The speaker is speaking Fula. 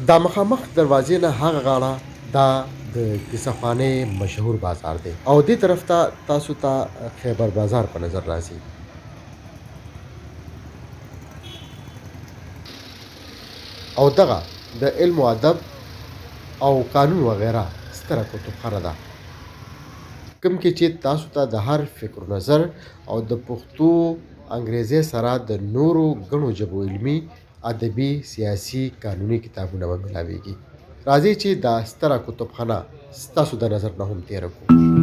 دا مخامخ دروازې نه هغه غاړه دا د کیسهخوانۍ مشهور بازار دی او دې طرف ته تاسو ته خیبر بازار په نظر راځي. او دغه د علم و ادب او قانون وغیره ستره کتابخانه ده، کوم کې چې تاسو ته د هر فکر و نظر او د پښتو انګریزي سره د نورو ګڼو ژبو علمي، ادبي، سیاسي، قانوني کتابونه به ملاویږي. راځئ چې دا ستره کتابخانه ستاسو د نظر نه هم تېره کړو.